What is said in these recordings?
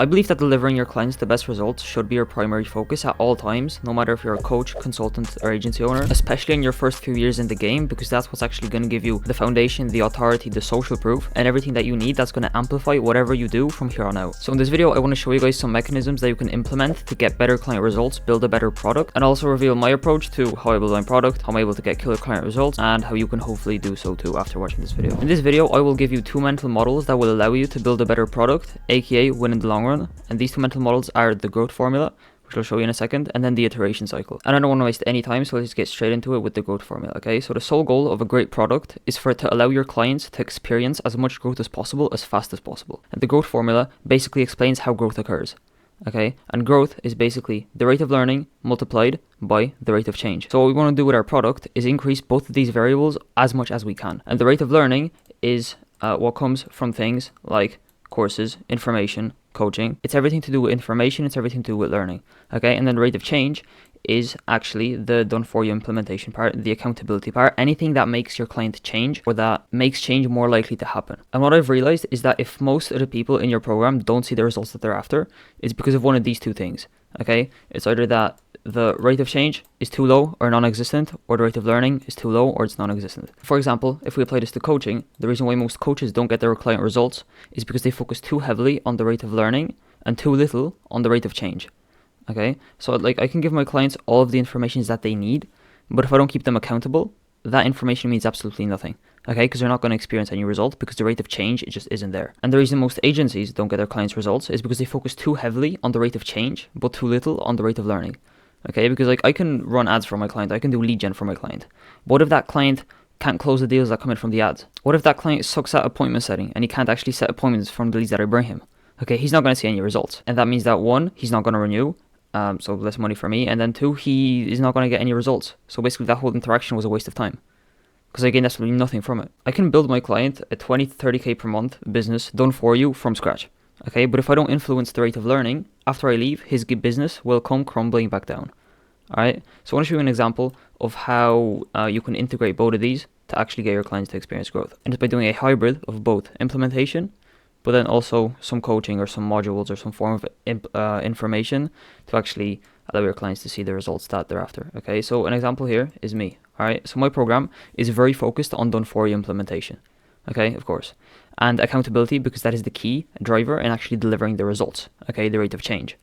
I believe that delivering your clients the best results should be your primary focus at all times, no matter if you're a coach, consultant, or agency owner, especially in your first few years in the game, because that's what's actually going to give you the foundation, the authority, the social proof, and everything that you need that's going to amplify whatever you do from here on out. So in this video, I want to show you guys some mechanisms that you can implement to get better client results, build a better product, and also reveal my approach to how I build my product, how I'm able to get killer client results, and how you can hopefully do so too after watching this video. In this video, I will give you 2 mental models that will allow you to build a better product, aka win in the long run. And these 2 mental models are the growth formula, which I'll show you in a second, and then the iteration cycle. And I don't want to waste any time, so let's get straight into it with the growth formula, okay? So the sole goal of a great product is for it to allow your clients to experience as much growth as possible, as fast as possible. And the growth formula basically explains how growth occurs, okay? And growth is basically the rate of learning multiplied by the rate of change. So what we want to do with our product is increase both of these variables as much as we can. And the rate of learning is what comes from things like courses, information, coaching. It's everything to do with information, it's everything to do with learning, okay? And then the rate of change is actually the done for you implementation part, the accountability part, anything that makes your client change or that makes change more likely to happen. And what I've realized is that if most of the people in your program don't see the results that they're after, it's because of one of these 2 things, okay? It's either that the rate of change is too low or non-existent, or the rate of learning is too low or it's non-existent. For example, if we apply this to coaching, the reason why most coaches don't get their client results is because they focus too heavily on the rate of learning and too little on the rate of change. Okay, so like I can give my clients all of the information that they need, but if I don't keep them accountable, that information means absolutely nothing. Okay, because they're not going to experience any result because the rate of change, it just isn't there. And the reason most agencies don't get their clients results is because they focus too heavily on the rate of change, but too little on the rate of learning. Okay, because like I can run ads for my client, I can do lead gen for my client. But what if that client can't close the deals that come in from the ads? What if that client sucks at appointment setting and he can't actually set appointments from the leads that I bring him? Okay, he's not going to see any results. And that means that 1, he's not going to renew, so less money for me. And then 2, he is not going to get any results. So basically that whole interaction was a waste of time, because I gained absolutely nothing from it. I can build my client a 20 to 30k per month business done for you from scratch. Okay, but if I don't influence the rate of learning, after I leave, his business will come crumbling back down. Alright, so I want to show you an example of how you can integrate both of these to actually get your clients to experience growth. And it's by doing a hybrid of both implementation, but then also some coaching or some modules or some form of information to actually allow your clients to see the results that they're after. Okay, so an example here is me. Alright, so my program is very focused on done for you implementation. Okay, of course. And accountability, because that is the key driver in actually delivering the results, okay, the rate of change.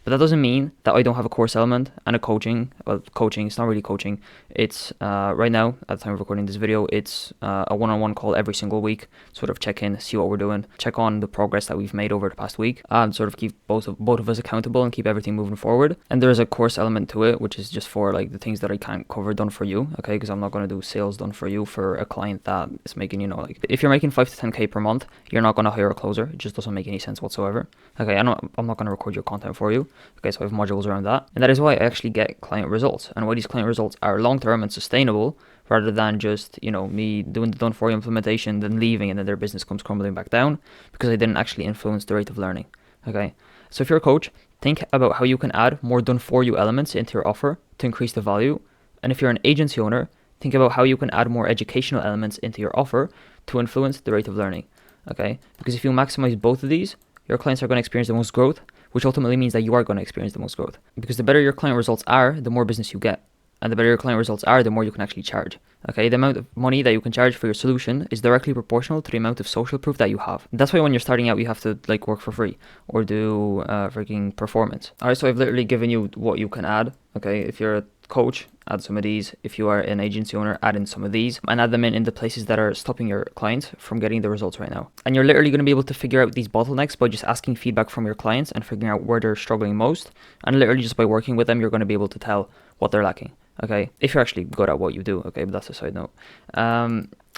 But that doesn't mean that I don't have a course element and a coaching. Well, coaching, it's not really coaching. It's, right now, at the time of recording this video, it's a one-on-one call every single week, sort of check in, see what we're doing, check on the progress that we've made over the past week, and sort of keep both of us accountable and keep everything moving forward. And there's a course element to it, which is just for like the things that I can't cover done for you, okay? Because I'm not going to do sales done for you for a client that is making, you know, like if you're making 5 to 10k per month, you're not going to hire a closer. It just doesn't make any sense whatsoever. Okay, I'm not going to record your content for you. Okay, so I have modules around that. And that is why I actually get client results, and why these client results are long-term and sustainable, rather than just, you know, me doing the done for you implementation, then leaving, and then their business comes crumbling back down because I didn't actually influence the rate of learning. Okay, so if you're a coach, think about how you can add more done for you elements into your offer to increase the value. And if you're an agency owner, think about how you can add more educational elements into your offer to influence the rate of learning. Okay, because if you maximize both of these, your clients are going to experience the most growth, which ultimately means that you are going to experience the most growth. Because the better your client results are, the more business you get. And the better your client results are, the more you can actually charge. Okay, the amount of money that you can charge for your solution is directly proportional to the amount of social proof that you have. That's why when you're starting out, you have to like work for free or do freaking performance. Alright, so I've literally given you what you can add. Okay, if you're a coach, add some of these. If you are an agency owner, add in some of these and add them in the places that are stopping your clients from getting the results right now. And you're literally going to be able to figure out these bottlenecks by just asking feedback from your clients and figuring out where they're struggling most. And literally just by working with them, you're going to be able to tell what they're lacking. Okay, if you're actually good at what you do. Okay, but that's a side note.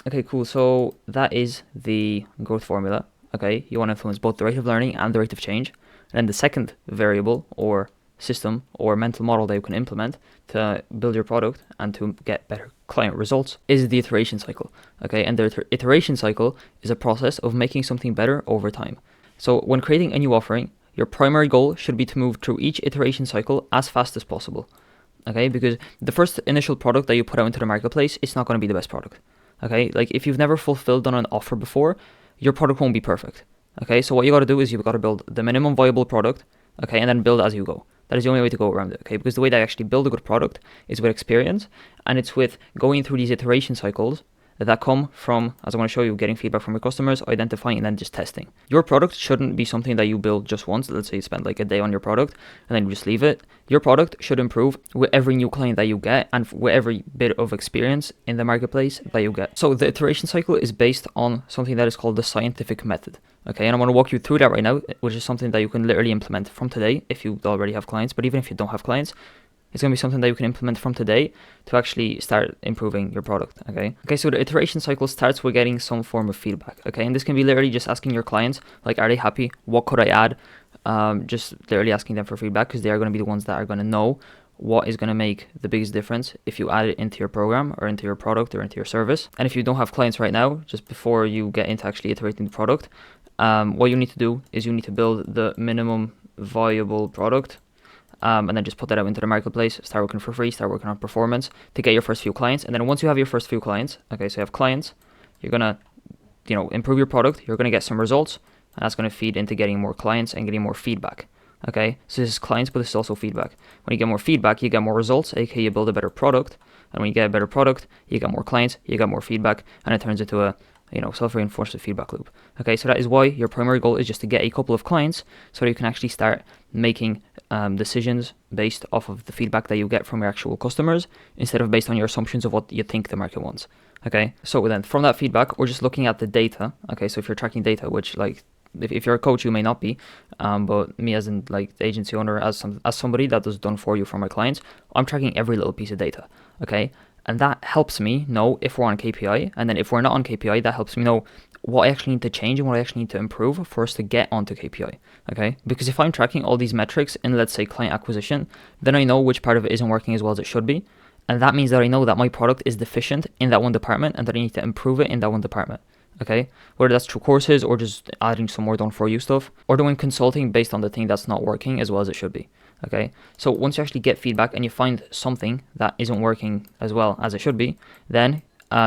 Okay, cool. So that is the growth formula. Okay, you want to influence both the rate of learning and the rate of change. And then the second variable or system or mental model that you can implement to build your product and to get better client results is the iteration cycle. Okay, and the iteration cycle is a process of making something better over time. So when creating a new offering, your primary goal should be to move through each iteration cycle as fast as possible. Okay, because the first initial product that you put out into the marketplace, it's not going to be the best product. Okay, like if you've never fulfilled on an offer before, your product won't be perfect. Okay, so what you got to do is you've got to build the minimum viable product, okay, and then build as you go. That is the only way to go around it, okay? Because the way that I actually build a good product is with experience, and it's with going through these iteration cycles that come from, as I want to show you, getting feedback from your customers, identifying, and then just testing. Your product shouldn't be something that you build just once. Let's say you spend like a day on your product and then you just leave it. Your product should improve with every new client that you get and with every bit of experience in the marketplace that you get. So the iteration cycle is based on something that is called the scientific method. Okay, and I'm going to walk you through that right now, which is something that you can literally implement from today if you already have clients. But even if you don't have clients, it's going to be something that you can implement from today to actually start improving your product, okay? Okay, so the iteration cycle starts with getting some form of feedback, okay? And this can be literally just asking your clients, like, are they happy? What could I add? Just literally asking them for feedback, because they are going to be the ones that are going to know what is going to make the biggest difference if you add it into your program or into your product or into your service. And if you don't have clients right now, just before you get into actually iterating the product, what you need to do is you need to build the minimum viable product, and then just put that out into the marketplace, start working for free, start working on performance to get your first few clients. And then once you have your first few clients, okay, so you have clients, you're going to, improve your product, you're going to get some results, and that's going to feed into getting more clients and getting more feedback. Okay, so this is clients, but this is also feedback. When you get more feedback, you get more results, aka you build a better product. And when you get a better product, you get more clients, you get more feedback, and it turns into a self-reinforcing feedback loop. Okay, so that is why your primary goal is just to get a couple of clients so that you can actually start making decisions based off of the feedback that you get from your actual customers instead of based on your assumptions of what you think the market wants. Okay, so then from that feedback, we're just looking at the data. Okay, so if you're tracking data, which if you're a coach, you may not be, but me as in the agency owner, as somebody that is done for you for my clients, I'm tracking every little piece of data. Okay. And that helps me know if we're on KPI. And then if we're not on KPI, that helps me know what I actually need to change and what I actually need to improve for us to get onto KPI. Okay? Because if I'm tracking all these metrics in, let's say, client acquisition, then I know which part of it isn't working as well as it should be. And that means that I know that my product is deficient in that one department and that I need to improve it in that one department. Okay? Whether that's through courses or just adding some more done for you stuff, or doing consulting based on the thing that's not working as well as it should be. Okay, so once you actually get feedback and you find something that isn't working as well as it should be, then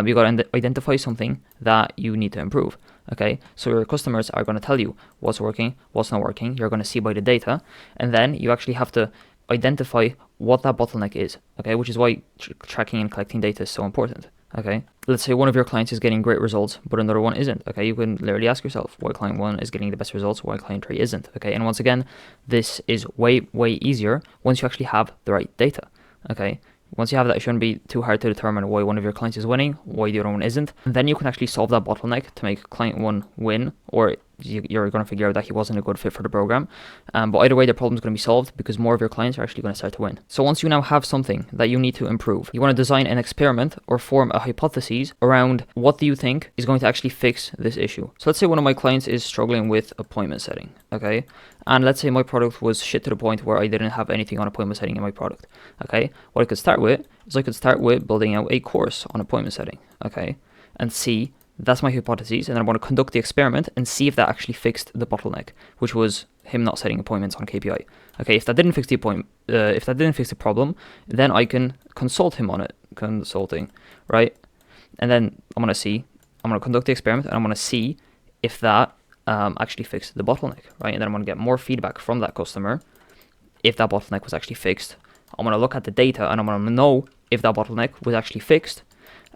you got to identify something that you need to improve. Okay, so your customers are going to tell you what's working, what's not working. You're going to see by the data, and then you actually have to identify what that bottleneck is. Okay, which is why tracking and collecting data is so important. Okay, let's say one of your clients is getting great results, but another one isn't. Okay, you can literally ask yourself why client 1 is getting the best results, why client 3 isn't. Okay, and once again, this is way easier once you actually have the right data. Okay, once you have that, it shouldn't be too hard to determine why one of your clients is winning, why the other one isn't. And then you can actually solve that bottleneck to make client 1 win, or you're going to figure out that he wasn't a good fit for the program. But either way, the problem is going to be solved because more of your clients are actually going to start to win. So once you now have something that you need to improve, you want to design an experiment or form a hypothesis around what do you think is going to actually fix this issue. So let's say one of my clients is struggling with appointment setting, okay? And let's say my product was shit to the point where I didn't have anything on appointment setting in my product, okay? What I could start with is I could start with building out a course on appointment setting, okay? And see, that's my hypothesis, and then I want to conduct the experiment and see if that actually fixed the bottleneck, which was him not setting appointments on KPI. Okay, if that didn't fix the problem, then I can consult him on it, consulting, right? And then I'm going to conduct the experiment, and I'm going to see if that actually fixed the bottleneck, right? And then I'm going to get more feedback from that customer if that bottleneck was actually fixed. I'm going to look at the data, and I'm going to know if that bottleneck was actually fixed.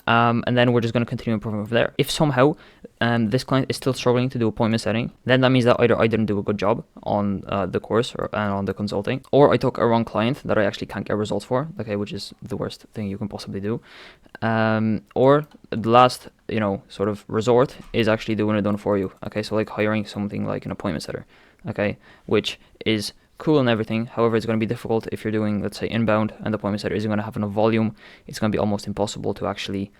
And then we're just going to continue improving from there. If somehow this client is still struggling to do appointment setting, then that means that either I didn't do a good job on the course and on the consulting, or I took a wrong client that I actually can't get results for, okay, which is the worst thing you can possibly do. Or the last, sort of resort is actually doing it done for you, okay, so like hiring something like an appointment setter, okay, which is cool and everything. However, it's going to be difficult if you're doing, let's say, inbound, and the appointment setter isn't going to have enough volume. It's going to be almost impossible to actually,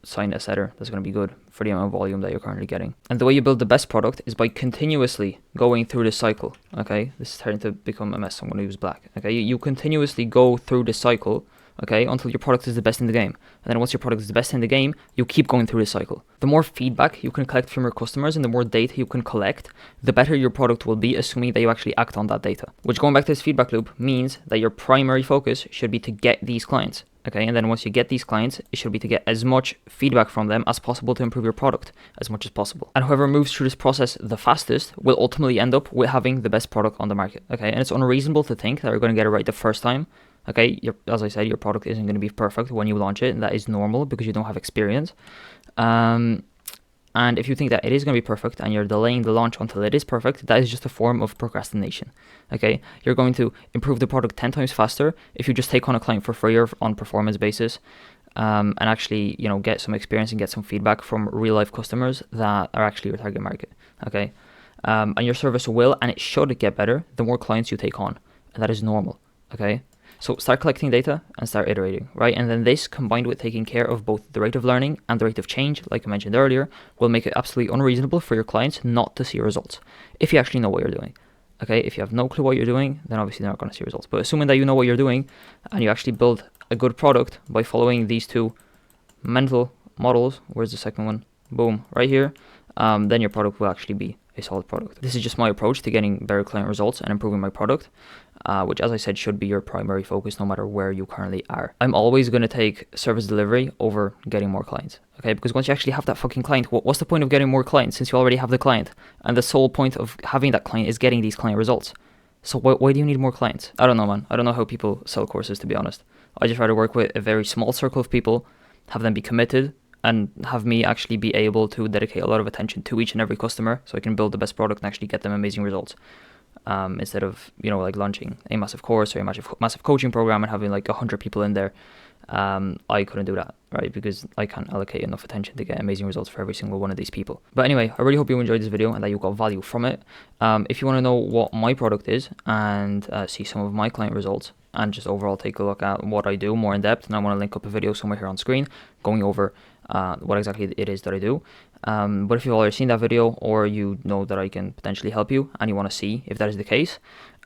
sign a setter that's going to be good for the amount of volume that you're currently getting. And the way you build the best product is by continuously going through this cycle. Okay, this is starting to become a mess. I'm going to use black. Okay, you continuously go through this cycle. Okay, until your product is the best in the game. And then once your product is the best in the game, you keep going through this cycle. The more feedback you can collect from your customers and the more data you can collect, the better your product will be, assuming that you actually act on that data. Which, going back to this feedback loop, means that your primary focus should be to get these clients. Okay, and then once you get these clients, it should be to get as much feedback from them as possible to improve your product as much as possible. And whoever moves through this process the fastest will ultimately end up with having the best product on the market. Okay, and it's unreasonable to think that you're going to get it right the first time. Okay, as I said, your product isn't going to be perfect when you launch it, and that is normal because you don't have experience. And if you think that it is going to be perfect and you're delaying the launch until it is perfect, that is just a form of procrastination. Okay, you're going to improve the product 10 times faster if you just take on a client for free or on performance basis, and actually, get some experience and get some feedback from real life customers that are actually your target market. Okay, and your service will and it should get better the more clients you take on, and that is normal. Okay. So start collecting data and start iterating, right? And then this, combined with taking care of both the rate of learning and the rate of change, like I mentioned earlier, will make it absolutely unreasonable for your clients not to see results if you actually know what you're doing. Okay, if you have no clue what you're doing, then obviously they're not going to see results. But assuming that you know what you're doing and you actually build a good product by following these two mental models, where's the second one? Boom, right here. Then your product will actually be a solid product. This is just my approach to getting better client results and improving my product, which, as I said, should be your primary focus no matter where you currently are. I'm always going to take service delivery over getting more clients, okay? Because once you actually have that fucking client, what's the point of getting more clients since you already have the client? And the sole point of having that client is getting these client results. So why do you need more clients? I don't know, man. I don't know how people sell courses, to be honest. I just rather work with a very small circle of people, have them be committed, and have me actually be able to dedicate a lot of attention to each and every customer so I can build the best product and actually get them amazing results. Instead of, like launching a massive course or a massive coaching program and having like 100 people in there. I couldn't do that, right? Because I can't allocate enough attention to get amazing results for every single one of these people. But anyway, I really hope you enjoyed this video and that you got value from it. If you want to know what my product is and see some of my client results and just overall take a look at what I do more in depth, and I want to link up a video somewhere here on screen going over what exactly it is that I do. But if you've already seen that video or you know that I can potentially help you and you want to see if that is the case,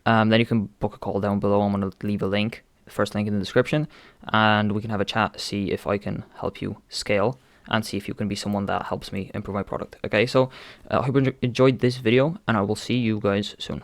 then you can book a call down below. I'm going to leave a link, first link in the description, and we can have a chat, see if I can help you scale and see if you can be someone that helps me improve my product. Okay, so I hope you enjoyed this video and I will see you guys soon.